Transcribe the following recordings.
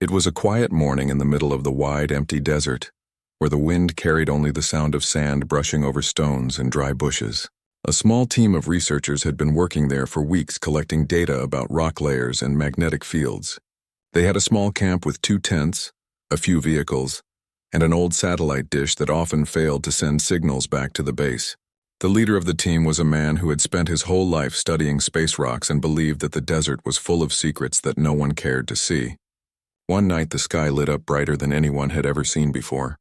It was a quiet morning in the middle of the wide, empty desert, where the wind carried only the sound of sand brushing over stones and dry bushes. A small team of researchers had been working there for weeks collecting data about rock layers and magnetic fields. They had a small camp with 2 tents, a few vehicles, and an old satellite dish that often failed to send signals back to the base. The leader of the team was a man who had spent his whole life studying space rocks and believed that the desert was full of secrets that no one cared to see. One night the sky lit up brighter than anyone had ever seen before.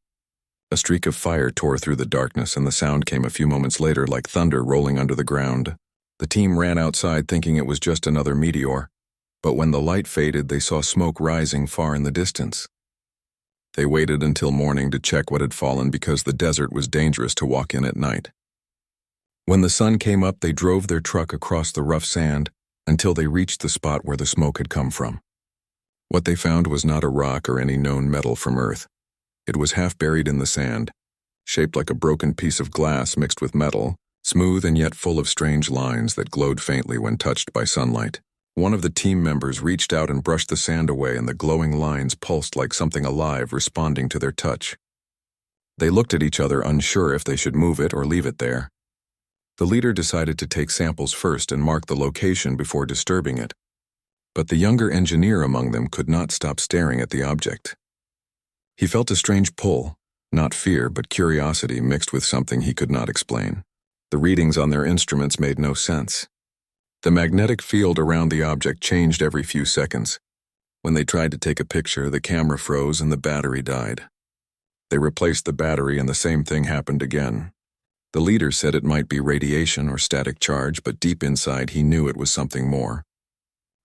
A streak of fire tore through the darkness, and the sound came a few moments later like thunder rolling under the ground. The team ran outside thinking it was just another meteor, but when the light faded they saw smoke rising far in the distance. They waited until morning to check what had fallen because the desert was dangerous to walk in at night. When the sun came up, they drove their truck across the rough sand until they reached the spot where the smoke had come from. What they found was not a rock or any known metal from Earth. It was half buried in the sand, shaped like a broken piece of glass mixed with metal, smooth and yet full of strange lines that glowed faintly when touched by sunlight. One of the team members reached out and brushed the sand away, and the glowing lines pulsed like something alive responding to their touch. They looked at each other, unsure if they should move it or leave it there. The leader decided to take samples first and mark the location before disturbing it. But the younger engineer among them could not stop staring at the object. He felt a strange pull, not fear but curiosity mixed with something he could not explain. The readings on their instruments made no sense. The magnetic field around the object changed every few seconds. When they tried to take a picture, the camera froze and the battery died. They replaced the battery and the same thing happened again. The leader said it might be radiation or static charge, but deep inside he knew it was something more.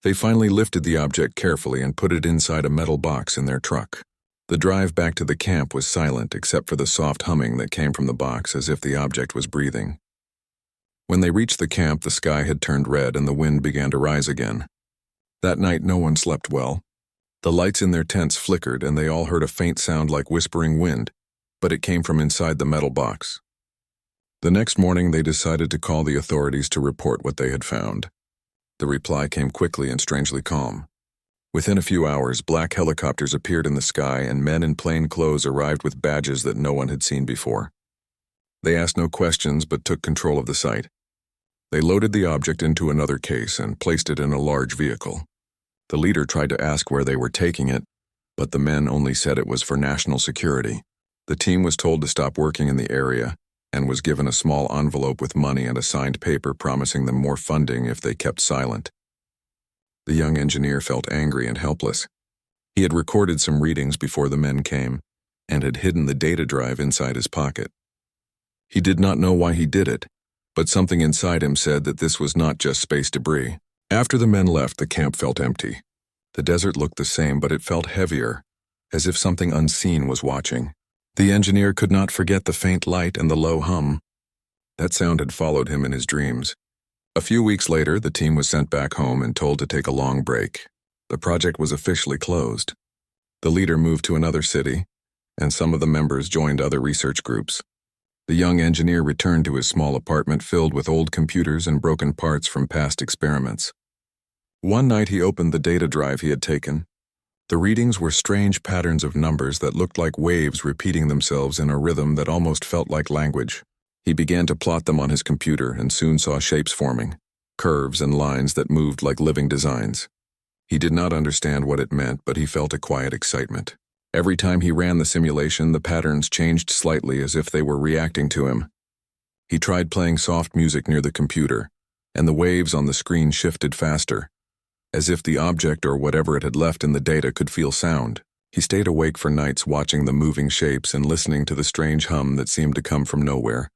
They finally lifted the object carefully and put it inside a metal box in their truck. The drive back to the camp was silent except for the soft humming that came from the box, as if the object was breathing. When they reached the camp, the sky had turned red and the wind began to rise again. That night no one slept well. The lights in their tents flickered and they all heard a faint sound like whispering wind, but it came from inside the metal box. The next morning they decided to call the authorities to report what they had found. The reply came quickly and strangely calm. Within a few hours, black helicopters appeared in the sky and men in plain clothes arrived with badges that no one had seen before. They asked no questions but took control of the site. They loaded the object into another case and placed it in a large vehicle. The leader tried to ask where they were taking it, but the men only said it was for national security. The team was told to stop working in the area and was given a small envelope with money and a signed paper promising them more funding if they kept silent. The young engineer felt angry and helpless. He had recorded some readings before the men came and had hidden the data drive inside his pocket. He did not know why he did it, but something inside him said that this was not just space debris. After the men left, the camp felt empty. The desert looked the same, but it felt heavier, as if something unseen was watching. The engineer could not forget the faint light and the low hum. That sound had followed him in his dreams. A few weeks later, the team was sent back home and told to take a long break. The project was officially closed. The leader moved to another city, and some of the members joined other research groups. The young engineer returned to his small apartment filled with old computers and broken parts from past experiments. One night he opened the data drive he had taken. The readings were strange patterns of numbers that looked like waves repeating themselves in a rhythm that almost felt like language. He began to plot them on his computer and soon saw shapes forming, curves and lines that moved like living designs. He did not understand what it meant, but he felt a quiet excitement. Every time he ran the simulation, the patterns changed slightly as if they were reacting to him. He tried playing soft music near the computer, and the waves on the screen shifted faster, as if the object or whatever it had left in the data could feel sound. He stayed awake for nights watching the moving shapes and listening to the strange hum that seemed to come from nowhere,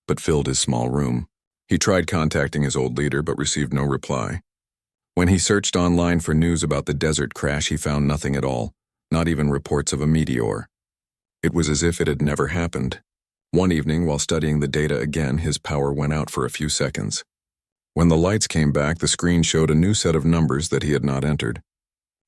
but filled his small room. He tried contacting his old leader but received no reply. When he searched online for news about the desert crash, he found nothing at all, not even reports of a meteor. It was as if it had never happened. One evening, while studying the data again, his power went out for a few seconds. When the lights came back, the screen showed a new set of numbers that he had not entered.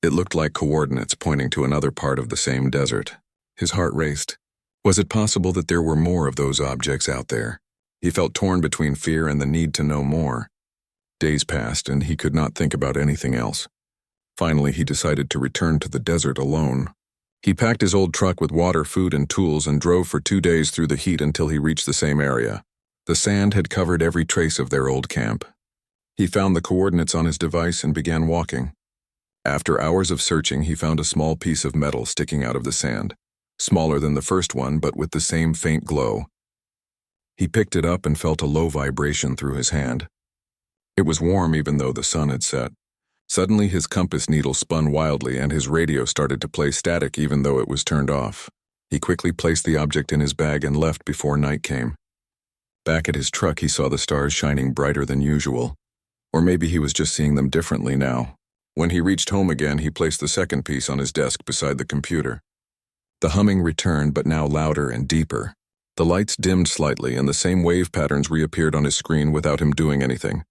It looked like coordinates pointing to another part of the same desert. His heart raced. Was it possible that there were more of those objects out there? He felt torn between fear and the need to know more. Days passed, and he could not think about anything else. Finally, he decided to return to the desert alone. He packed his old truck with water, food, and tools and drove for 2 days through the heat until he reached the same area. The sand had covered every trace of their old camp. He found the coordinates on his device and began walking. After hours of searching, he found a small piece of metal sticking out of the sand, smaller than the first one but with the same faint glow. He picked it up and felt a low vibration through his hand. It was warm even though the sun had set. Suddenly his compass needle spun wildly and his radio started to play static even though it was turned off. He quickly placed the object in his bag and left before night came. Back at his truck, he saw the stars shining brighter than usual. Or maybe he was just seeing them differently now. When he reached home again, he placed the second piece on his desk beside the computer. The humming returned, but now louder and deeper. The lights dimmed slightly and the same wave patterns reappeared on his screen without him doing anything.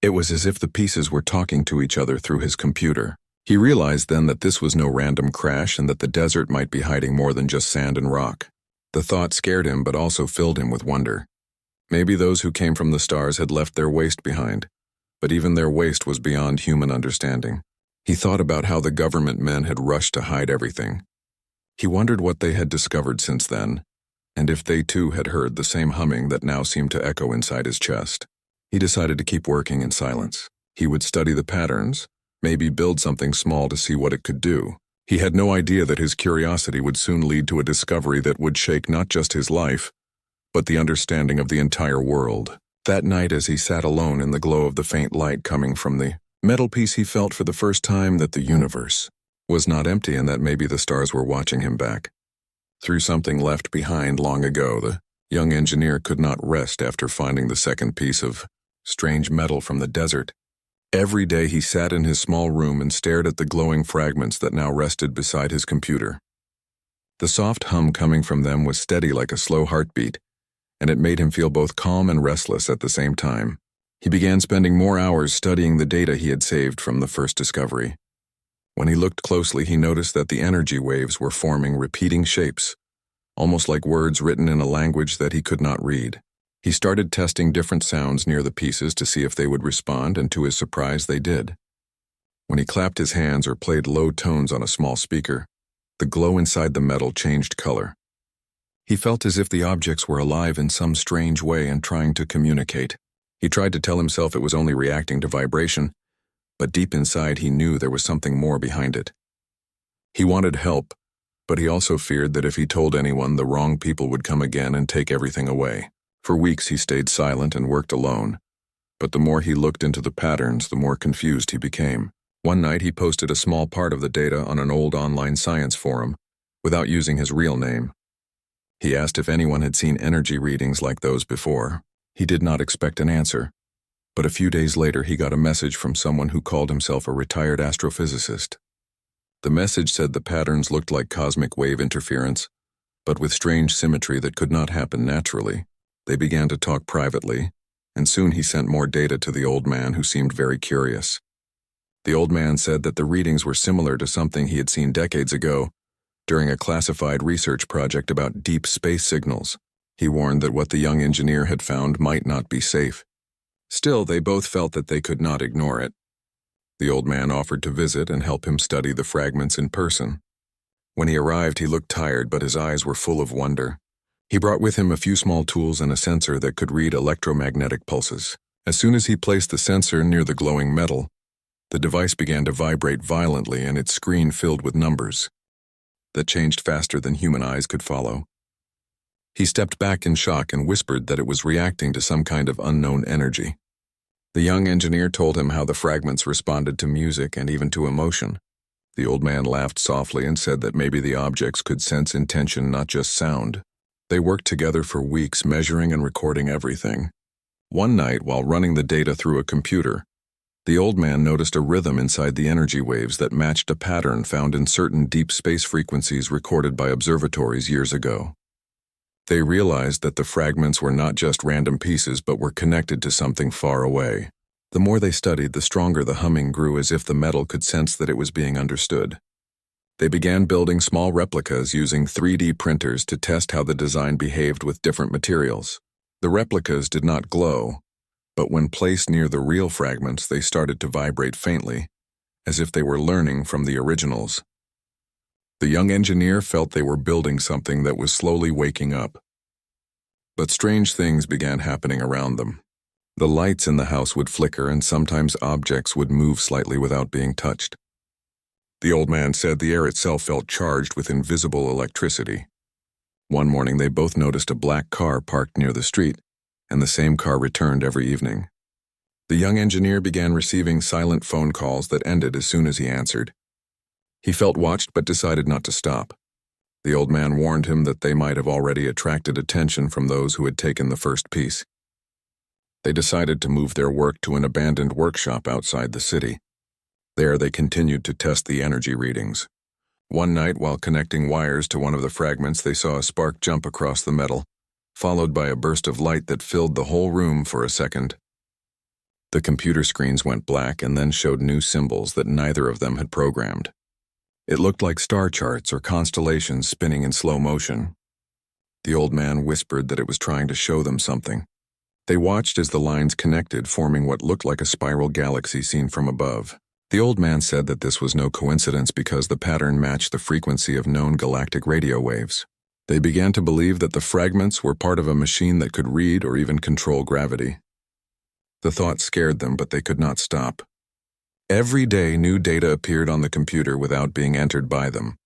It was as if the pieces were talking to each other through his computer. He realized then that this was no random crash and that the desert might be hiding more than just sand and rock. The thought scared him but also filled him with wonder. Maybe those who came from the stars had left their waste behind, but even their waste was beyond human understanding. He thought about how the government men had rushed to hide everything. He wondered what they had discovered since then, and if they too had heard the same humming that now seemed to echo inside his chest. He decided to keep working in silence. He would study the patterns, maybe build something small to see what it could do. He had no idea that his curiosity would soon lead to a discovery that would shake not just his life, but the understanding of the entire world. That night, as he sat alone in the glow of the faint light coming from the metal piece, he felt for the first time that the universe was not empty and that maybe the stars were watching him back. Through something left behind long ago, the young engineer could not rest after finding the second piece of strange metal from the desert. Every day he sat in his small room and stared at the glowing fragments that now rested beside his computer. The soft hum coming from them was steady like a slow heartbeat, and it made him feel both calm and restless at the same time. He began spending more hours studying the data he had saved from the first discovery. When he looked closely, he noticed that the energy waves were forming repeating shapes, almost like words written in a language that he could not read. He started testing different sounds near the pieces to see if they would respond, and to his surprise, they did. When he clapped his hands or played low tones on a small speaker, the glow inside the metal changed color. He felt as if the objects were alive in some strange way and trying to communicate. He tried to tell himself it was only reacting to vibration, but deep inside he knew there was something more behind it. He wanted help, but he also feared that if he told anyone, the wrong people would come again and take everything away. For weeks he stayed silent and worked alone, but the more he looked into the patterns, the more confused he became. One night he posted a small part of the data on an old online science forum, without using his real name. He asked if anyone had seen energy readings like those before. He did not expect an answer, but a few days later he got a message from someone who called himself a retired astrophysicist. The message said the patterns looked like cosmic wave interference, but with strange symmetry that could not happen naturally. They began to talk privately, and soon he sent more data to the old man, who seemed very curious. The old man said that the readings were similar to something he had seen decades ago during a classified research project about deep space signals. He warned that what the young engineer had found might not be safe. Still, they both felt that they could not ignore it. The old man offered to visit and help him study the fragments in person. When he arrived, he looked tired, but his eyes were full of wonder. He brought with him a few small tools and a sensor that could read electromagnetic pulses. As soon as he placed the sensor near the glowing metal, the device began to vibrate violently and its screen filled with numbers that changed faster than human eyes could follow. He stepped back in shock and whispered that it was reacting to some kind of unknown energy. The young engineer told him how the fragments responded to music and even to emotion. The old man laughed softly and said that maybe the objects could sense intention, not just sound. They worked together for weeks, measuring and recording everything. One night, while running the data through a computer, the old man noticed a rhythm inside the energy waves that matched a pattern found in certain deep space frequencies recorded by observatories years ago. They realized that the fragments were not just random pieces but were connected to something far away. The more they studied, the stronger the humming grew, as if the metal could sense that it was being understood. They began building small replicas using 3D printers to test how the design behaved with different materials. The replicas did not glow, but when placed near the real fragments, they started to vibrate faintly, as if they were learning from the originals. The young engineer felt they were building something that was slowly waking up. But strange things began happening around them. The lights in the house would flicker, and sometimes objects would move slightly without being touched. The old man said the air itself felt charged with invisible electricity. One morning they both noticed a black car parked near the street, and the same car returned every evening. The young engineer began receiving silent phone calls that ended as soon as he answered. He felt watched but decided not to stop. The old man warned him that they might have already attracted attention from those who had taken the first piece. They decided to move their work to an abandoned workshop outside the city. There they continued to test the energy readings. One night, while connecting wires to one of the fragments, they saw a spark jump across the metal, followed by a burst of light that filled the whole room for a second. The computer screens went black and then showed new symbols that neither of them had programmed. It looked like star charts or constellations spinning in slow motion. The old man whispered that it was trying to show them something. They watched as the lines connected, forming what looked like a spiral galaxy seen from above. The old man said that this was no coincidence because the pattern matched the frequency of known galactic radio waves. They began to believe that the fragments were part of a machine that could read or even control gravity. The thought scared them, but they could not stop. Every day, new data appeared on the computer without being entered by them.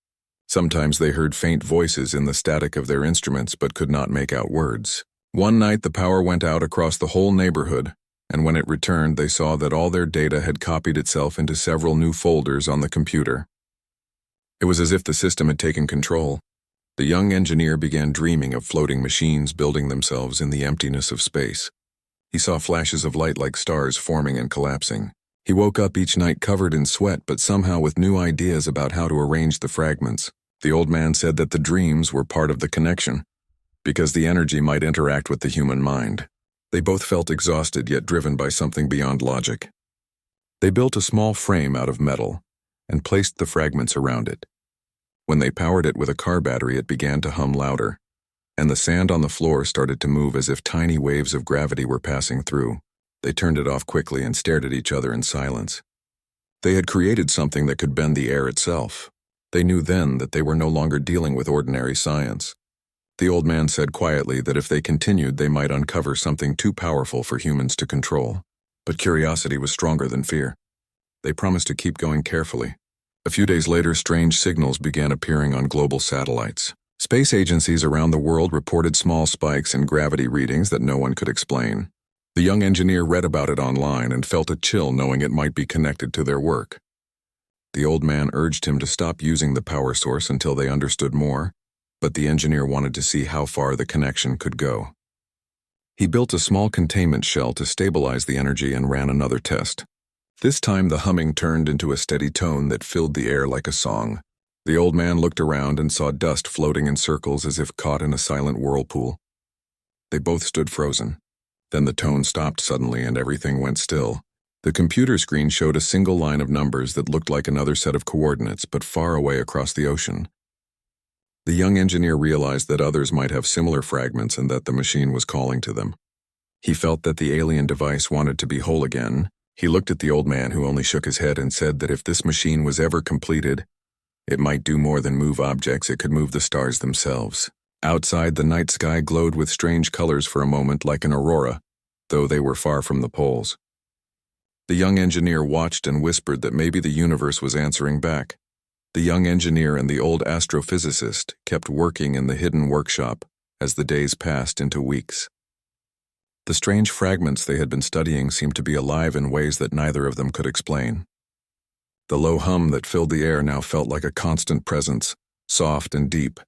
Sometimes they heard faint voices in the static of their instruments but could not make out words. One night, the power went out across the whole neighborhood, and when it returned, they saw that all their data had copied itself into several new folders on the computer. It was as if the system had taken control. The young engineer began dreaming of floating machines building themselves in the emptiness of space. He saw flashes of light like stars forming and collapsing. He woke up each night covered in sweat, but somehow with new ideas about how to arrange the fragments. The old man said that the dreams were part of the connection, because the energy might interact with the human mind. They both felt exhausted yet driven by something beyond logic. They built a small frame out of metal and placed the fragments around it. When they powered it with a car battery, it began to hum louder, and the sand on the floor started to move as if tiny waves of gravity were passing through. They turned it off quickly and stared at each other in silence. They had created something that could bend the air itself. They knew then that they were no longer dealing with ordinary science. The old man said quietly that if they continued, they might uncover something too powerful for humans to control. But curiosity was stronger than fear. They promised to keep going carefully. A few days later, strange signals began appearing on global satellites. Space agencies around the world reported small spikes in gravity readings that no one could explain. The young engineer read about it online and felt a chill knowing it might be connected to their work. The old man urged him to stop using the power source until they understood more, but the engineer wanted to see how far the connection could go. He built a small containment shell to stabilize the energy and ran another test. This time the humming turned into a steady tone that filled the air like a song. The old man looked around and saw dust floating in circles as if caught in a silent whirlpool. They both stood frozen. Then the tone stopped suddenly and everything went still. The computer screen showed a single line of numbers that looked like another set of coordinates, but far away across the ocean. The young engineer realized that others might have similar fragments and that the machine was calling to them. He felt that the alien device wanted to be whole again. He looked at the old man, who only shook his head, and said that if this machine was ever completed, it might do more than move objects, it could move the stars themselves. Outside, the night sky glowed with strange colors for a moment, like an aurora, though they were far from the poles. The young engineer watched and whispered that maybe the universe was answering back. The young engineer and the old astrophysicist kept working in the hidden workshop as the days passed into weeks. The strange fragments they had been studying seemed to be alive in ways that neither of them could explain. The low hum that filled the air now felt like a constant presence, soft and deep,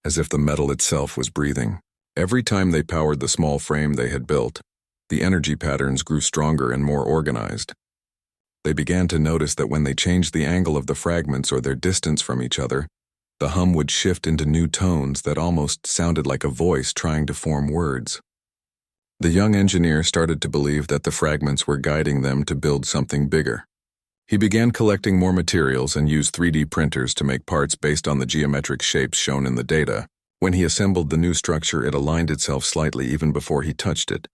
as if the metal itself was breathing. Every time they powered the small frame they had built, the energy patterns grew stronger and more organized. They began to notice that when they changed the angle of the fragments or their distance from each other, the hum would shift into new tones that almost sounded like a voice trying to form words. The young engineer started to believe that the fragments were guiding them to build something bigger. He began collecting more materials and used 3D printers to make parts based on the geometric shapes shown in the data. When he assembled the new structure, it aligned itself slightly even before he touched it,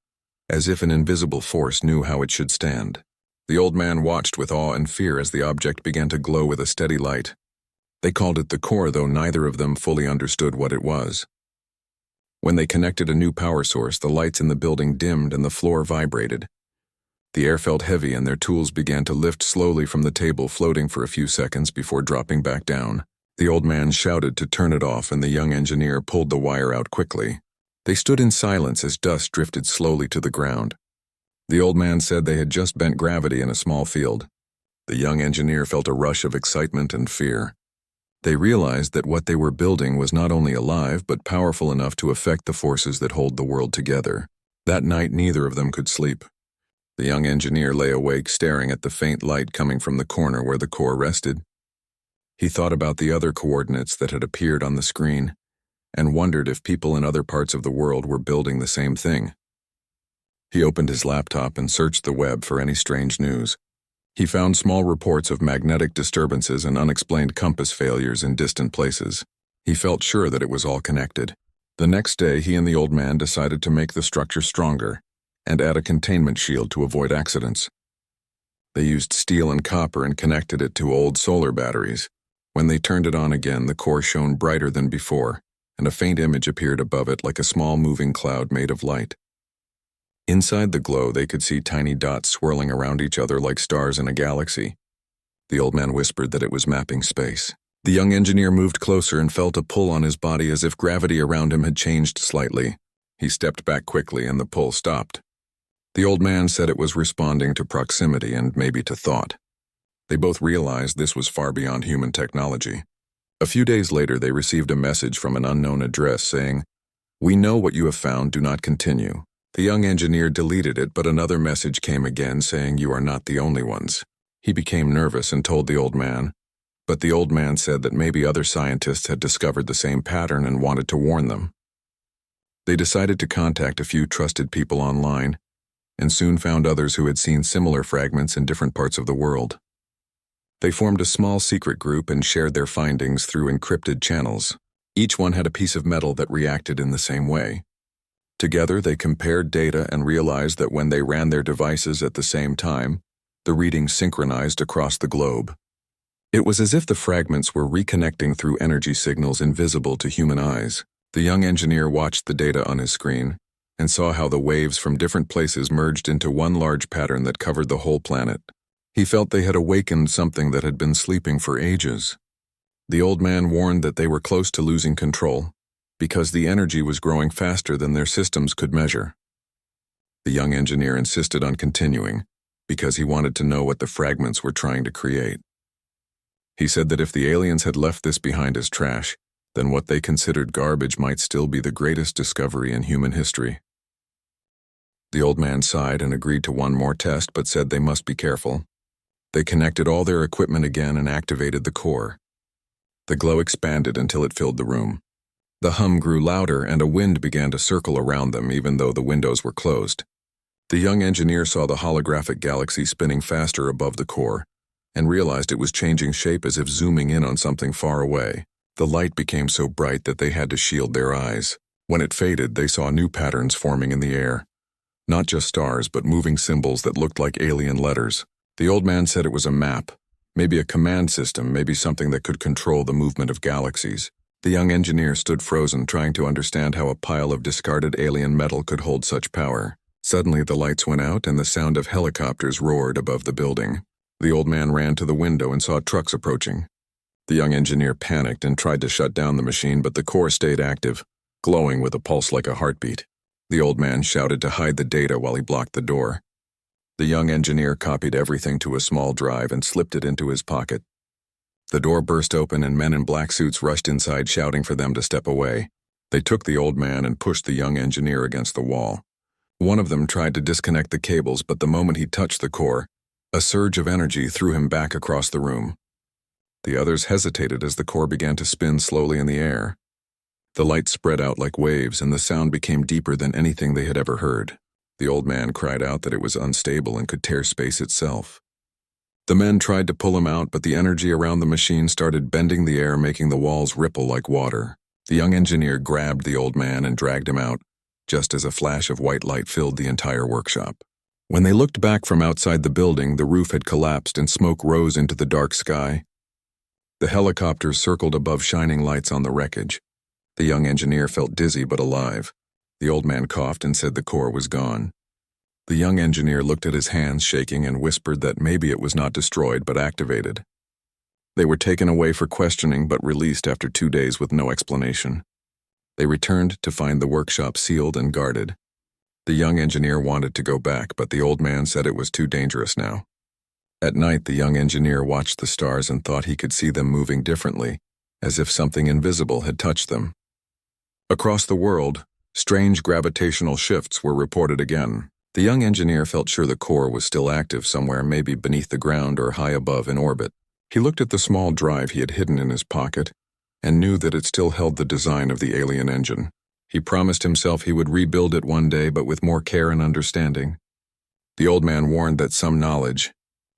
as if an invisible force knew how it should stand. The old man watched with awe and fear as the object began to glow with a steady light. They called it the core, though neither of them fully understood what it was. When they connected a new power source, the lights in the building dimmed and the floor vibrated. The air felt heavy and their tools began to lift slowly from the table, floating for a few seconds before dropping back down. The old man shouted to turn it off and the young engineer pulled the wire out quickly. They stood in silence as dust drifted slowly to the ground. The old man said they had just bent gravity in a small field. The young engineer felt a rush of excitement and fear. They realized that what they were building was not only alive but powerful enough to affect the forces that hold the world together. That night, neither of them could sleep. The young engineer lay awake, staring at the faint light coming from the corner where the core rested. He thought about the other coordinates that had appeared on the screen and wondered if people in other parts of the world were building the same thing. He opened his laptop and searched the web for any strange news. He found small reports of magnetic disturbances and unexplained compass failures in distant places. He felt sure that it was all connected. The next day, he and the old man decided to make the structure stronger and add a containment shield to avoid accidents. They used steel and copper and connected it to old solar batteries. When they turned it on again, the core shone brighter than before, and a faint image appeared above it like a small moving cloud made of light. Inside the glow, they could see tiny dots swirling around each other like stars in a galaxy. The old man whispered that it was mapping space. The young engineer moved closer and felt a pull on his body as if gravity around him had changed slightly. He stepped back quickly and the pull stopped. The old man said it was responding to proximity and maybe to thought. They both realized this was far beyond human technology. A few days later, they received a message from an unknown address saying, "We know what you have found, do not continue." The young engineer deleted it, but another message came again saying, "You are not the only ones." He became nervous and told the old man, but the old man said that maybe other scientists had discovered the same pattern and wanted to warn them. They decided to contact a few trusted people online, and soon found others who had seen similar fragments in different parts of the world. They formed a small secret group and shared their findings through encrypted channels. Each one had a piece of metal that reacted in the same way. Together, they compared data and realized that when they ran their devices at the same time, the readings synchronized across the globe. It was as if the fragments were reconnecting through energy signals invisible to human eyes. The young engineer watched the data on his screen and saw how the waves from different places merged into one large pattern that covered the whole planet. He felt they had awakened something that had been sleeping for ages. The old man warned that they were close to losing control, because the energy was growing faster than their systems could measure. The young engineer insisted on continuing, because he wanted to know what the fragments were trying to create. He said that if the aliens had left this behind as trash, then what they considered garbage might still be the greatest discovery in human history. The old man sighed and agreed to one more test, but said they must be careful. They connected all their equipment again and activated the core. The glow expanded until it filled the room. The hum grew louder and a wind began to circle around them even though the windows were closed. The young engineer saw the holographic galaxy spinning faster above the core and realized it was changing shape as if zooming in on something far away. The light became so bright that they had to shield their eyes. When it faded, they saw new patterns forming in the air. Not just stars, but moving symbols that looked like alien letters. The old man said it was a map, maybe a command system, maybe something that could control the movement of galaxies. The young engineer stood frozen, trying to understand how a pile of discarded alien metal could hold such power. Suddenly, the lights went out and the sound of helicopters roared above the building. The old man ran to the window and saw trucks approaching. The young engineer panicked and tried to shut down the machine, but the core stayed active, glowing with a pulse like a heartbeat. The old man shouted to hide the data while he blocked the door. The young engineer copied everything to a small drive and slipped it into his pocket. The door burst open and men in black suits rushed inside, shouting for them to step away. They took the old man and pushed the young engineer against the wall. One of them tried to disconnect the cables, but the moment he touched the core, a surge of energy threw him back across the room. The others hesitated as the core began to spin slowly in the air. The light spread out like waves, and the sound became deeper than anything they had ever heard. The old man cried out that it was unstable and could tear space itself. The men tried to pull him out, but the energy around the machine started bending the air, making the walls ripple like water. The young engineer grabbed the old man and dragged him out, just as a flash of white light filled the entire workshop. When they looked back from outside the building, the roof had collapsed and smoke rose into the dark sky. The helicopters circled above, shining lights on the wreckage. The young engineer felt dizzy but alive. The old man coughed and said the core was gone. The young engineer looked at his hands shaking and whispered that maybe it was not destroyed but activated. They were taken away for questioning but released after 2 days with no explanation. They returned to find the workshop sealed and guarded. The young engineer wanted to go back, but the old man said it was too dangerous now. At night, the young engineer watched the stars and thought he could see them moving differently, as if something invisible had touched them. Across the world, strange gravitational shifts were reported again. The young engineer felt sure the core was still active somewhere, maybe beneath the ground or high above in orbit. He looked at the small drive he had hidden in his pocket and knew that it still held the design of the alien engine. He promised himself he would rebuild it one day, but with more care and understanding. The old man warned that some knowledge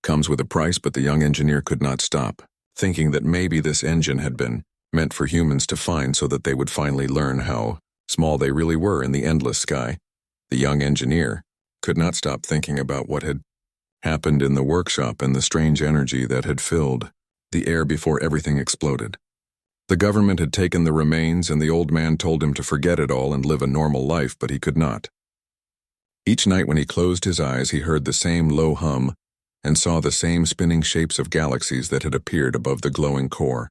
comes with a price, but the young engineer could not stop, thinking that maybe this engine had been meant for humans to find so that they would finally learn how small they really were in the endless sky. The young engineer could not stop thinking about what had happened in the workshop and the strange energy that had filled the air before everything exploded. The government had taken the remains, and the old man told him to forget it all and live a normal life, but he could not. Each night when he closed his eyes, he heard the same low hum and saw the same spinning shapes of galaxies that had appeared above the glowing core.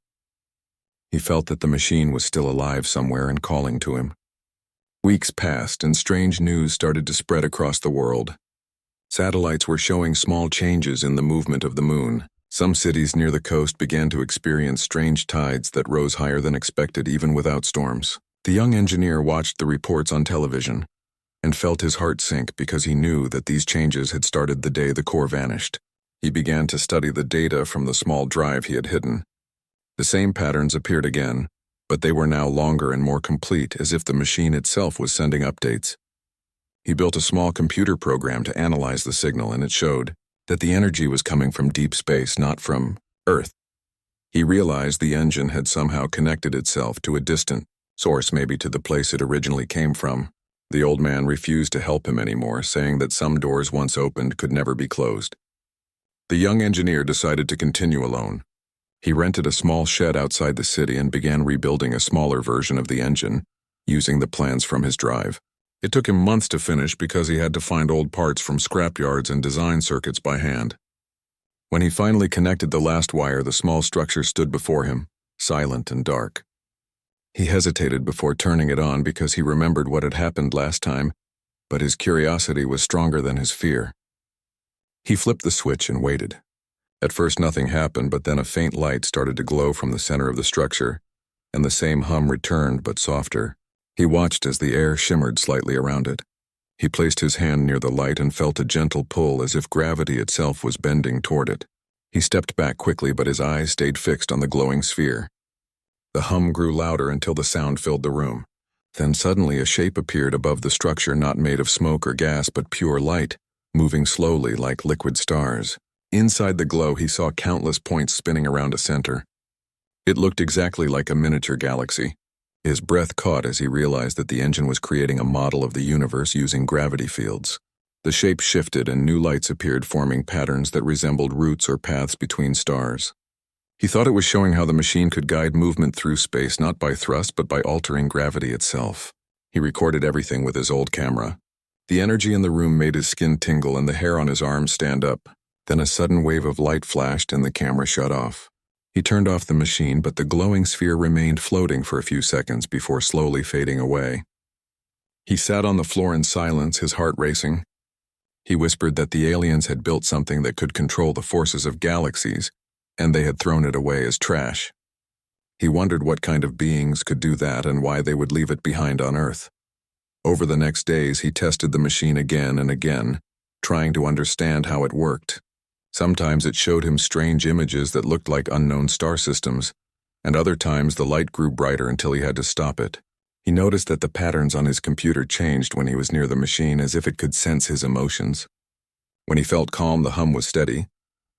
He felt that the machine was still alive somewhere and calling to him. Weeks passed, and strange news started to spread across the world. Satellites were showing small changes in the movement of the moon. Some cities near the coast began to experience strange tides that rose higher than expected even without storms. The young engineer watched the reports on television and felt his heart sink because he knew that these changes had started the day the core vanished. He began to study the data from the small drive he had hidden. The same patterns appeared again, but they were now longer and more complete, as if the machine itself was sending updates. He built a small computer program to analyze the signal, and it showed that the energy was coming from deep space, not from Earth. He realized the engine had somehow connected itself to a distant source, maybe to the place it originally came from. The old man refused to help him anymore, saying that some doors once opened could never be closed. The young engineer decided to continue alone. He rented a small shed outside the city and began rebuilding a smaller version of the engine, using the plans from his drive. It took him months to finish because he had to find old parts from scrapyards and design circuits by hand. When he finally connected the last wire, the small structure stood before him, silent and dark. He hesitated before turning it on because he remembered what had happened last time, but his curiosity was stronger than his fear. He flipped the switch and waited. At first nothing happened, but then a faint light started to glow from the center of the structure, and the same hum returned but softer. He watched as the air shimmered slightly around it. He placed his hand near the light and felt a gentle pull, as if gravity itself was bending toward it. He stepped back quickly, but his eyes stayed fixed on the glowing sphere. The hum grew louder until the sound filled the room. Then suddenly a shape appeared above the structure, not made of smoke or gas but pure light, moving slowly like liquid stars. Inside the glow, he saw countless points spinning around a center. It looked exactly like a miniature galaxy. His breath caught as he realized that the engine was creating a model of the universe using gravity fields. The shape shifted and new lights appeared, forming patterns that resembled routes or paths between stars. He thought it was showing how the machine could guide movement through space, not by thrust but by altering gravity itself. He recorded everything with his old camera. The energy in the room made his skin tingle and the hair on his arms stand up. Then a sudden wave of light flashed and the camera shut off. He turned off the machine, but the glowing sphere remained floating for a few seconds before slowly fading away. He sat on the floor in silence, his heart racing. He whispered that the aliens had built something that could control the forces of galaxies, and they had thrown it away as trash. He wondered what kind of beings could do that and why they would leave it behind on Earth. Over the next days, he tested the machine again and again, trying to understand how it worked. Sometimes it showed him strange images that looked like unknown star systems, and other times the light grew brighter until he had to stop it. He noticed that the patterns on his computer changed when he was near the machine, as if it could sense his emotions. When he felt calm, the hum was steady,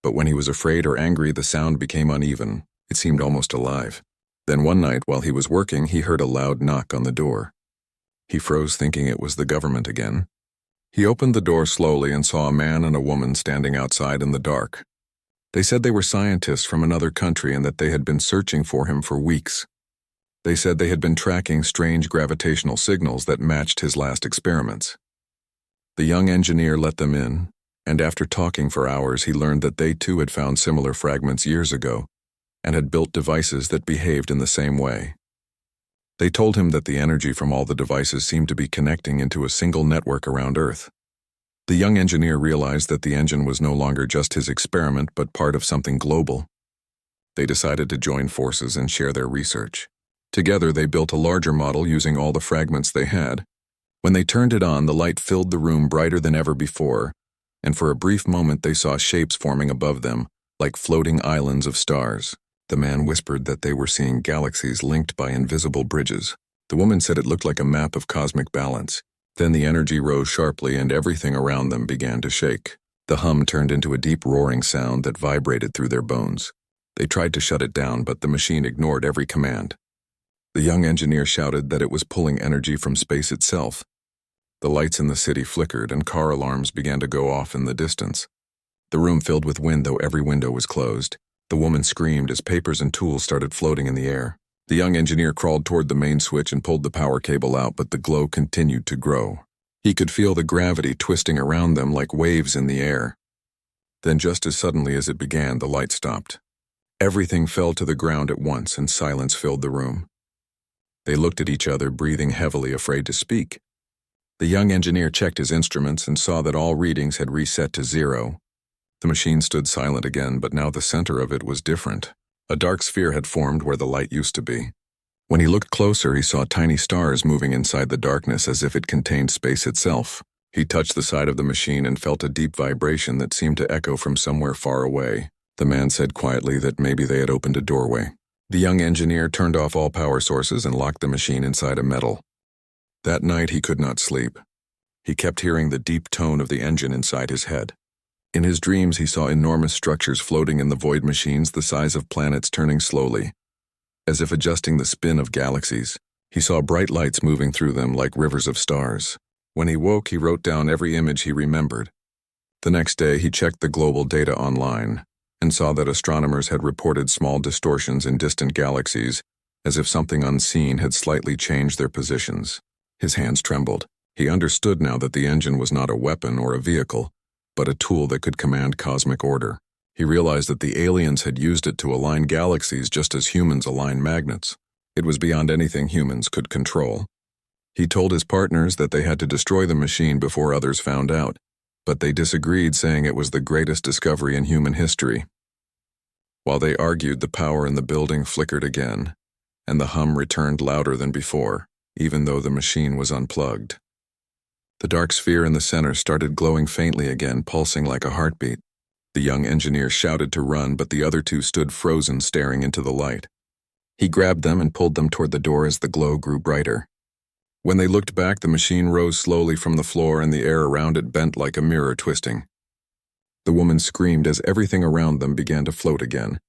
but when he was afraid or angry, the sound became uneven. It seemed almost alive. Then one night, while he was working, he heard a loud knock on the door. He froze, thinking it was the government again. He opened the door slowly and saw a man and a woman standing outside in the dark. They said they were scientists from another country and that they had been searching for him for weeks. They said they had been tracking strange gravitational signals that matched his last experiments. The young engineer let them in, and after talking for hours he learned that they too had found similar fragments years ago and had built devices that behaved in the same way. They told him that the energy from all the devices seemed to be connecting into a single network around Earth. The young engineer realized that the engine was no longer just his experiment but part of something global. They decided to join forces and share their research. Together they built a larger model using all the fragments they had. When they turned it on, the light filled the room brighter than ever before, and for a brief moment they saw shapes forming above them, like floating islands of stars. The man whispered that they were seeing galaxies linked by invisible bridges. The woman said it looked like a map of cosmic balance. Then the energy rose sharply and everything around them began to shake. The hum turned into a deep roaring sound that vibrated through their bones. They tried to shut it down, but the machine ignored every command. The young engineer shouted that it was pulling energy from space itself. The lights in the city flickered and car alarms began to go off in the distance. The room filled with wind, though every window was closed. The woman screamed as papers and tools started floating in the air. The young engineer crawled toward the main switch and pulled the power cable out, but the glow continued to grow. He could feel the gravity twisting around them like waves in the air. Then just as suddenly as it began, the light stopped. Everything fell to the ground at once and silence filled the room. They looked at each other, breathing heavily, afraid to speak. The young engineer checked his instruments and saw that all readings had reset to 0. The machine stood silent again, but now the center of it was different. A dark sphere had formed where the light used to be. When he looked closer, he saw tiny stars moving inside the darkness as if it contained space itself. He touched the side of the machine and felt a deep vibration that seemed to echo from somewhere far away. The man said quietly that maybe they had opened a doorway. The young engineer turned off all power sources and locked the machine inside a metal. That night he could not sleep. He kept hearing the deep tone of the engine inside his head. In his dreams he saw enormous structures floating in the void machines the size of planets turning slowly, as if adjusting the spin of galaxies. He saw bright lights moving through them like rivers of stars. When he woke, he wrote down every image he remembered. The next day he checked the global data online and saw that astronomers had reported small distortions in distant galaxies, as if something unseen had slightly changed their positions. His hands trembled. He understood now that the engine was not a weapon or a vehicle, but a tool that could command cosmic order. He realized that the aliens had used it to align galaxies just as humans align magnets. It was beyond anything humans could control. He told his partners that they had to destroy the machine before others found out, but they disagreed, saying it was the greatest discovery in human history. While they argued, the power in the building flickered again, and the hum returned louder than before, even though the machine was unplugged. The dark sphere in the center started glowing faintly again, pulsing like a heartbeat. The young engineer shouted to run, but the other two stood frozen, staring into the light. He grabbed them and pulled them toward the door as the glow grew brighter. When they looked back, the machine rose slowly from the floor and the air around it bent like a mirror twisting. The woman screamed as everything around them began to float again.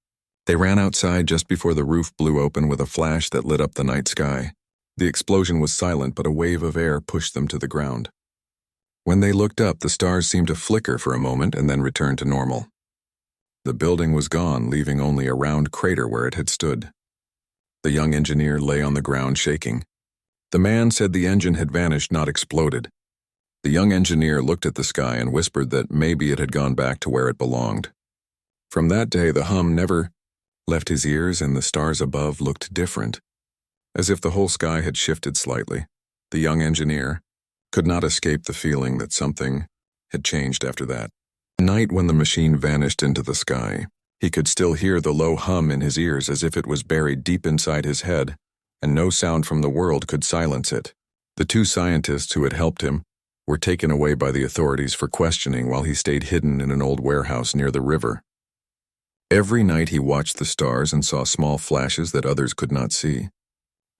They ran outside just before the roof blew open with a flash that lit up the night sky. The explosion was silent, but a wave of air pushed them to the ground. When they looked up, the stars seemed to flicker for a moment and then return to normal. The building was gone, leaving only a round crater where it had stood. The young engineer lay on the ground shaking. The man said the engine had vanished, not exploded. The young engineer looked at the sky and whispered that maybe it had gone back to where it belonged. From that day, the hum never left his ears and the stars above looked different, as if the whole sky had shifted slightly. The young engineer could not escape the feeling that something had changed after that. At night, when the machine vanished into the sky, he could still hear the low hum in his ears as if it was buried deep inside his head, and no sound from the world could silence it. The two scientists who had helped him were taken away by the authorities for questioning while he stayed hidden in an old warehouse near the river. Every night he watched the stars and saw small flashes that others could not see.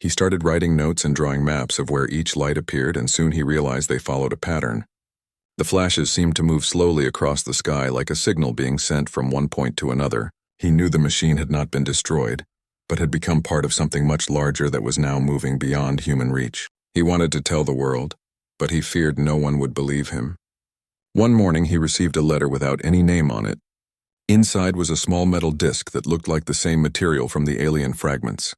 He started writing notes and drawing maps of where each light appeared, and soon he realized they followed a pattern. The flashes seemed to move slowly across the sky like a signal being sent from one point to another. He knew the machine had not been destroyed, but had become part of something much larger that was now moving beyond human reach. He wanted to tell the world, but he feared no one would believe him. One morning he received a letter without any name on it. Inside was a small metal disc that looked like the same material from the alien fragments.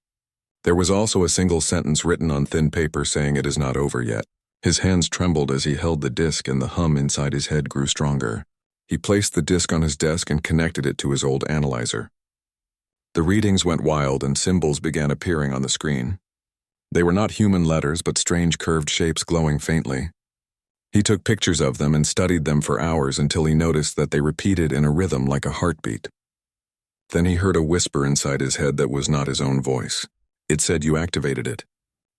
There was also a single sentence written on thin paper saying it is not over yet. His hands trembled as he held the disc and the hum inside his head grew stronger. He placed the disc on his desk and connected it to his old analyzer. The readings went wild and symbols began appearing on the screen. They were not human letters but strange curved shapes glowing faintly. He took pictures of them and studied them for hours until he noticed that they repeated in a rhythm like a heartbeat. Then he heard a whisper inside his head that was not his own voice. It said, "You activated it."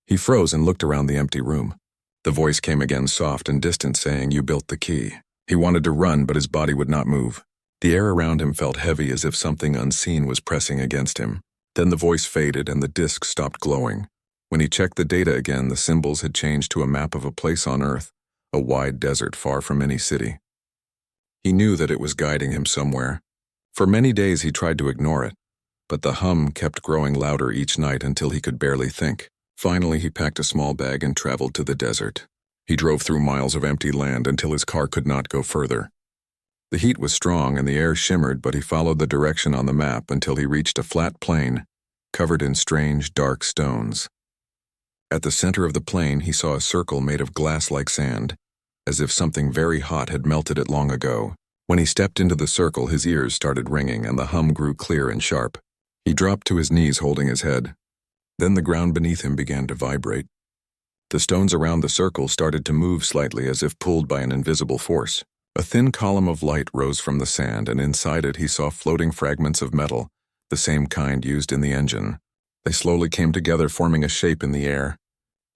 He froze and looked around the empty room. The voice came again soft and distant saying, "You built the key." He wanted to run, but his body would not move. The air around him felt heavy as if something unseen was pressing against him. Then the voice faded and the disc stopped glowing. When he checked the data again, the symbols had changed to a map of a place on Earth, a wide desert far from any city. He knew that it was guiding him somewhere. For many days he tried to ignore it, but the hum kept growing louder each night until he could barely think. Finally, he packed a small bag and traveled to the desert. He drove through miles of empty land until his car could not go further. The heat was strong and the air shimmered, but he followed the direction on the map until he reached a flat plain, covered in strange, dark stones. At the center of the plain, he saw a circle made of glass-like sand, as if something very hot had melted it long ago. When he stepped into the circle, his ears started ringing and the hum grew clear and sharp. He dropped to his knees holding his head. Then the ground beneath him began to vibrate. The stones around the circle started to move slightly as if pulled by an invisible force. A thin column of light rose from the sand, and inside it he saw floating fragments of metal, the same kind used in the engine. They slowly came together, forming a shape in the air.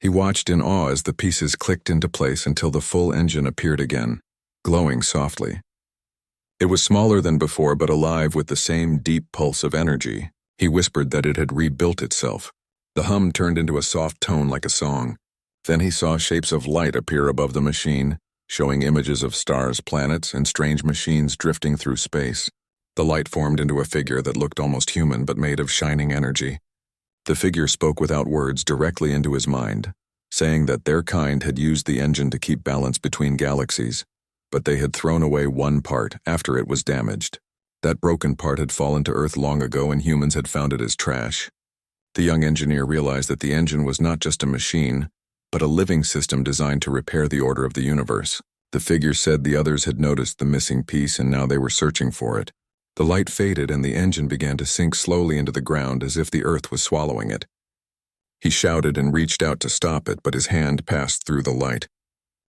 He watched in awe as the pieces clicked into place until the full engine appeared again, glowing softly. It was smaller than before, but alive with the same deep pulse of energy. He whispered that it had rebuilt itself. The hum turned into a soft tone like a song. Then he saw shapes of light appear above the machine, showing images of stars, planets, and strange machines drifting through space. The light formed into a figure that looked almost human but made of shining energy. The figure spoke without words directly into his mind, saying that their kind had used the engine to keep balance between galaxies, but they had thrown away one part after it was damaged. That broken part had fallen to Earth long ago and humans had found it as trash. The young engineer realized that the engine was not just a machine, but a living system designed to repair the order of the universe. The figure said the others had noticed the missing piece and now they were searching for it. The light faded and the engine began to sink slowly into the ground as if the earth was swallowing it. He shouted and reached out to stop it, but his hand passed through the light.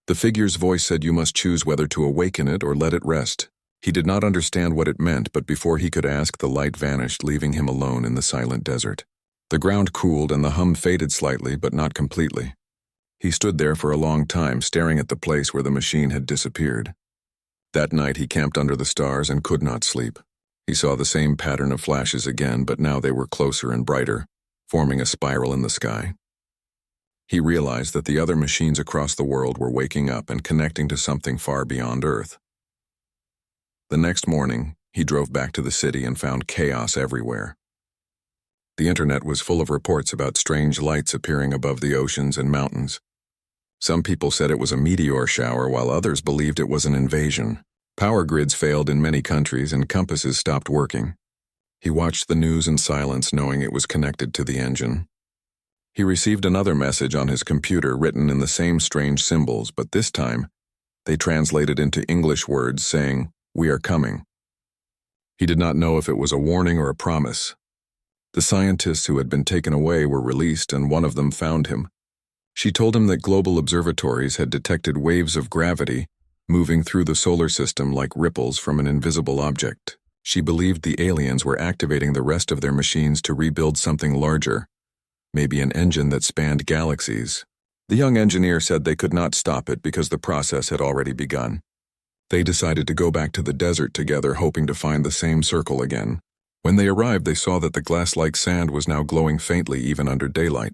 The figure's voice said, "You must choose whether to awaken it or let it rest." He did not understand what it meant, but before he could ask, the light vanished, leaving him alone in the silent desert. The ground cooled and the hum faded slightly, but not completely. He stood there for a long time, staring at the place where the machine had disappeared. That night he camped under the stars and could not sleep. He saw the same pattern of flashes again, but now they were closer and brighter, forming a spiral in the sky. He realized that the other machines across the world were waking up and connecting to something far beyond Earth. The next morning, he drove back to the city and found chaos everywhere. The internet was full of reports about strange lights appearing above the oceans and mountains. Some people said it was a meteor shower, while others believed it was an invasion. Power grids failed in many countries and compasses stopped working. He watched the news in silence, knowing it was connected to the engine. He received another message on his computer written in the same strange symbols, but this time, they translated into English words saying, "We are coming." He did not know if it was a warning or a promise. The scientists who had been taken away were released, and one of them found him. She told him that global observatories had detected waves of gravity moving through the solar system like ripples from an invisible object. She believed the aliens were activating the rest of their machines to rebuild something larger, maybe an engine that spanned galaxies. The young engineer said they could not stop it because the process had already begun. They decided to go back to the desert together, hoping to find the same circle again. When they arrived, they saw that the glass-like sand was now glowing faintly even under daylight.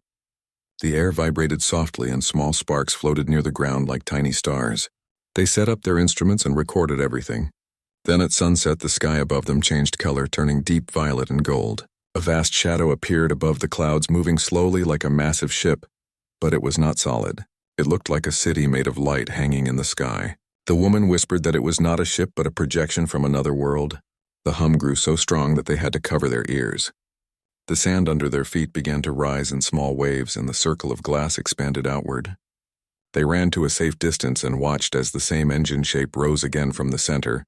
The air vibrated softly and small sparks floated near the ground like tiny stars. They set up their instruments and recorded everything. Then at sunset, the sky above them changed color, turning deep violet and gold. A vast shadow appeared above the clouds, moving slowly like a massive ship, but it was not solid. It looked like a city made of light hanging in the sky. The woman whispered that it was not a ship but a projection from another world. The hum grew so strong that they had to cover their ears. The sand under their feet began to rise in small waves and the circle of glass expanded outward. They ran to a safe distance and watched as the same engine shape rose again from the center.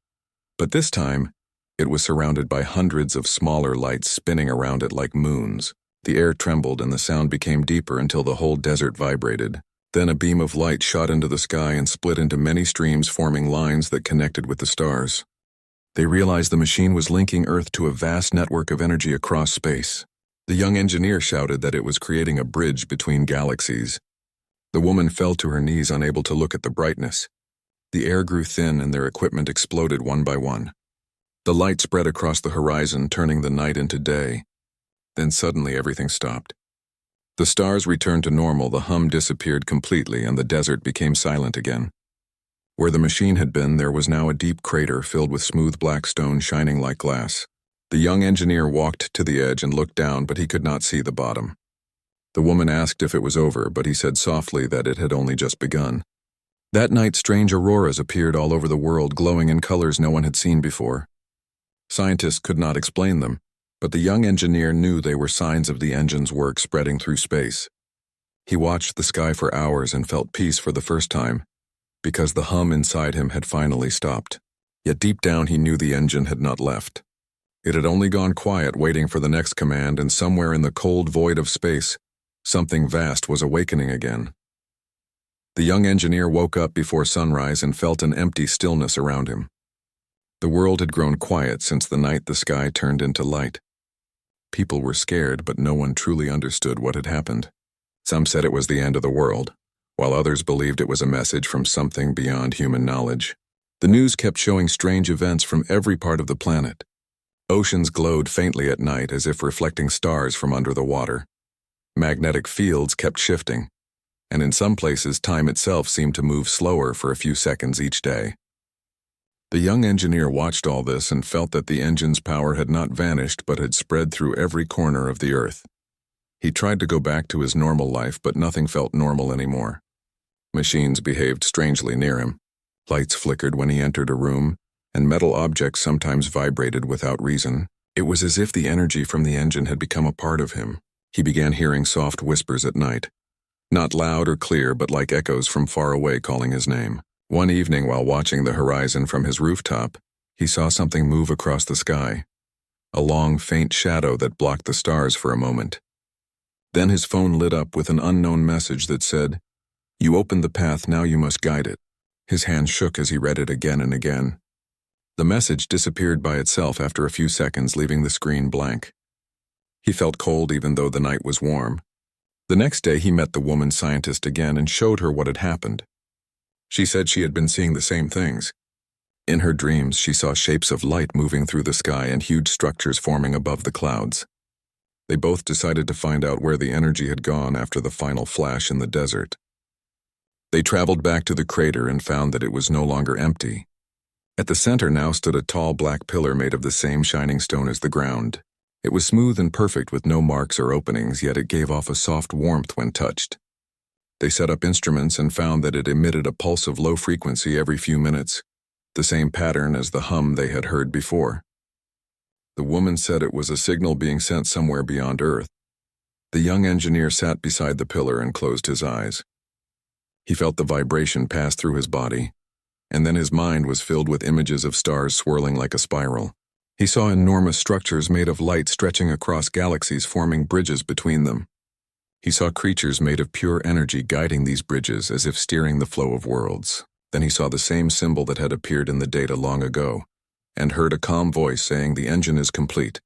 But this time, it was surrounded by hundreds of smaller lights spinning around it like moons. The air trembled and the sound became deeper until the whole desert vibrated. Then a beam of light shot into the sky and split into many streams, forming lines that connected with the stars. They realized the machine was linking Earth to a vast network of energy across space. The young engineer shouted that it was creating a bridge between galaxies. The woman fell to her knees, unable to look at the brightness. The air grew thin and their equipment exploded one by one. The light spread across the horizon, turning the night into day. Then suddenly everything stopped. The stars returned to normal, the hum disappeared completely, and the desert became silent again. Where the machine had been, there was now a deep crater filled with smooth black stone shining like glass. The young engineer walked to the edge and looked down, but he could not see the bottom. The woman asked if it was over, but he said softly that it had only just begun. That night, strange auroras appeared all over the world, glowing in colors no one had seen before. Scientists could not explain them, but the young engineer knew they were signs of the engine's work spreading through space. He watched the sky for hours and felt peace for the first time, because the hum inside him had finally stopped. Yet deep down he knew the engine had not left. It had only gone quiet, waiting for the next command, and somewhere in the cold void of space, something vast was awakening again. The young engineer woke up before sunrise and felt an empty stillness around him. The world had grown quiet since the night the sky turned into light. People were scared, but no one truly understood what had happened. Some said it was the end of the world, while others believed it was a message from something beyond human knowledge. The news kept showing strange events from every part of the planet. Oceans glowed faintly at night as if reflecting stars from under the water. Magnetic fields kept shifting, and in some places time itself seemed to move slower for a few seconds each day. The young engineer watched all this and felt that the engine's power had not vanished but had spread through every corner of the Earth. He tried to go back to his normal life, but nothing felt normal anymore. Machines behaved strangely near him. Lights flickered when he entered a room, and metal objects sometimes vibrated without reason. It was as if the energy from the engine had become a part of him. He began hearing soft whispers at night. Not loud or clear, but like echoes from far away calling his name. One evening, while watching the horizon from his rooftop, he saw something move across the sky. A long, faint shadow that blocked the stars for a moment. Then his phone lit up with an unknown message that said, "You opened the path, now you must guide it." His hand shook as he read it again and again. The message disappeared by itself after a few seconds, leaving the screen blank. He felt cold even though the night was warm. The next day he met the woman scientist again and showed her what had happened. She said she had been seeing the same things. In her dreams, she saw shapes of light moving through the sky and huge structures forming above the clouds. They both decided to find out where the energy had gone after the final flash in the desert. They traveled back to the crater and found that it was no longer empty. At the center now stood a tall black pillar made of the same shining stone as the ground. It was smooth and perfect with no marks or openings, yet it gave off a soft warmth when touched. They set up instruments and found that it emitted a pulse of low frequency every few minutes, the same pattern as the hum they had heard before. The woman said it was a signal being sent somewhere beyond Earth. The young engineer sat beside the pillar and closed his eyes. He felt the vibration pass through his body, and then his mind was filled with images of stars swirling like a spiral. He saw enormous structures made of light stretching across galaxies, forming bridges between them. He saw creatures made of pure energy guiding these bridges as if steering the flow of worlds. Then he saw the same symbol that had appeared in the data long ago, and heard a calm voice saying, "The engine is complete.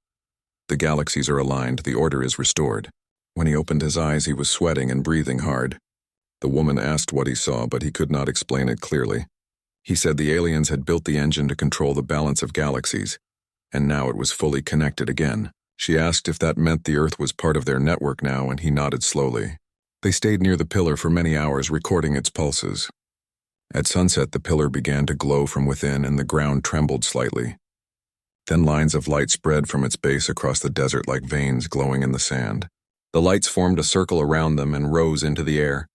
The galaxies are aligned, the order is restored." When he opened his eyes, he was sweating and breathing hard. The woman asked what he saw, but he could not explain it clearly. He said the aliens had built the engine to control the balance of galaxies, and now it was fully connected again. She asked if that meant the Earth was part of their network now, and he nodded slowly. They stayed near the pillar for many hours, recording its pulses. At sunset, the pillar began to glow from within, and the ground trembled slightly. Then lines of light spread from its base across the desert like veins glowing in the sand. The lights formed a circle around them and rose into the air.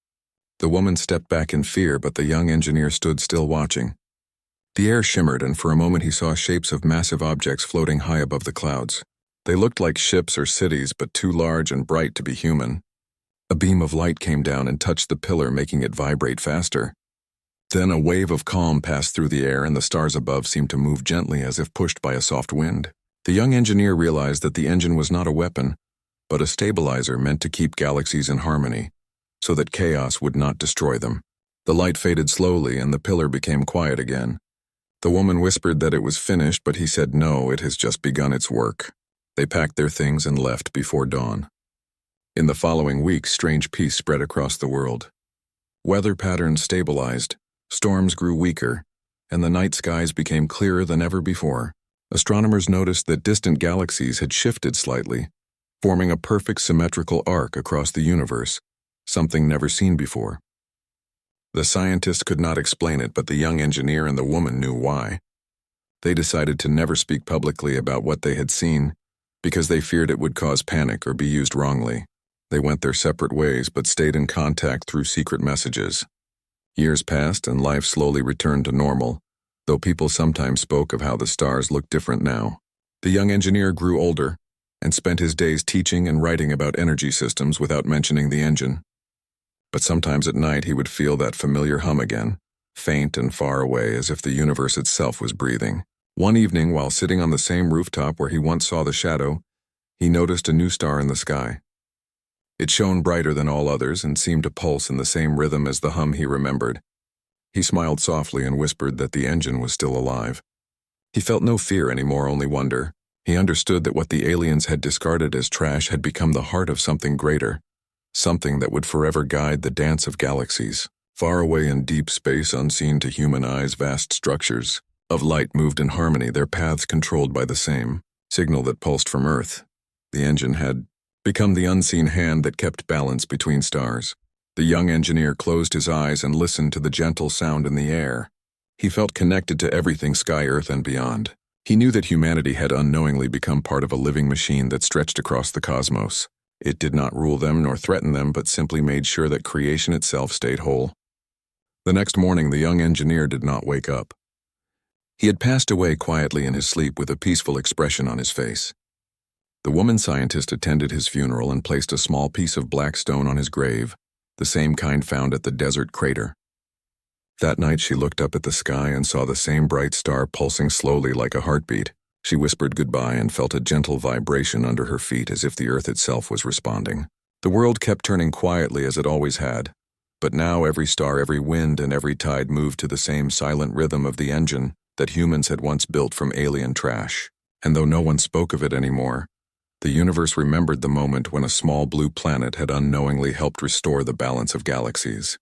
The woman stepped back in fear, but the young engineer stood still watching. The air shimmered, and for a moment he saw shapes of massive objects floating high above the clouds. They looked like ships or cities, but too large and bright to be human. A beam of light came down and touched the pillar, making it vibrate faster. Then a wave of calm passed through the air, and the stars above seemed to move gently as if pushed by a soft wind. The young engineer realized that the engine was not a weapon, but a stabilizer meant to keep galaxies in harmony, so that chaos would not destroy them. The light faded slowly, and the pillar became quiet again. The woman whispered that it was finished, but he said no, it has just begun its work. They packed their things and left before dawn. In the following weeks, strange peace spread across the world. Weather patterns stabilized, storms grew weaker, and the night skies became clearer than ever before. Astronomers noticed that distant galaxies had shifted slightly, forming a perfect symmetrical arc across the universe, something never seen before. The scientists could not explain it, but the young engineer and the woman knew why. They decided to never speak publicly about what they had seen, because they feared it would cause panic or be used wrongly. They went their separate ways, but stayed in contact through secret messages. Years passed, and life slowly returned to normal, though people sometimes spoke of how the stars looked different now. The young engineer grew older, and spent his days teaching and writing about energy systems without mentioning the engine. But sometimes at night he would feel that familiar hum again, faint and far away, as if the universe itself was breathing. One evening, while sitting on the same rooftop where he once saw the shadow, he noticed a new star in the sky. It shone brighter than all others and seemed to pulse in the same rhythm as the hum he remembered. He smiled softly and whispered that the engine was still alive. He felt no fear anymore, only wonder. He understood that what the aliens had discarded as trash had become the heart of something greater, something that would forever guide the dance of galaxies. Far away in deep space, unseen to human eyes, vast structures of light moved in harmony, their paths controlled by the same signal that pulsed from Earth. The engine had become the unseen hand that kept balance between stars. The young engineer closed his eyes and listened to the gentle sound in the air. He felt connected to everything sky, earth, and beyond. He knew that humanity had unknowingly become part of a living machine that stretched across the cosmos. It did not rule them nor threaten them, but simply made sure that creation itself stayed whole. The next morning, the young engineer did not wake up. He had passed away quietly in his sleep with a peaceful expression on his face. The woman scientist attended his funeral and placed a small piece of black stone on his grave, the same kind found at the desert crater. That night she looked up at the sky and saw the same bright star pulsing slowly like a heartbeat. She whispered goodbye and felt a gentle vibration under her feet, as if the earth itself was responding. The world kept turning quietly as it always had, but now every star, every wind, and every tide moved to the same silent rhythm of the engine that humans had once built from alien trash. And though no one spoke of it anymore, the universe remembered the moment when a small blue planet had unknowingly helped restore the balance of galaxies.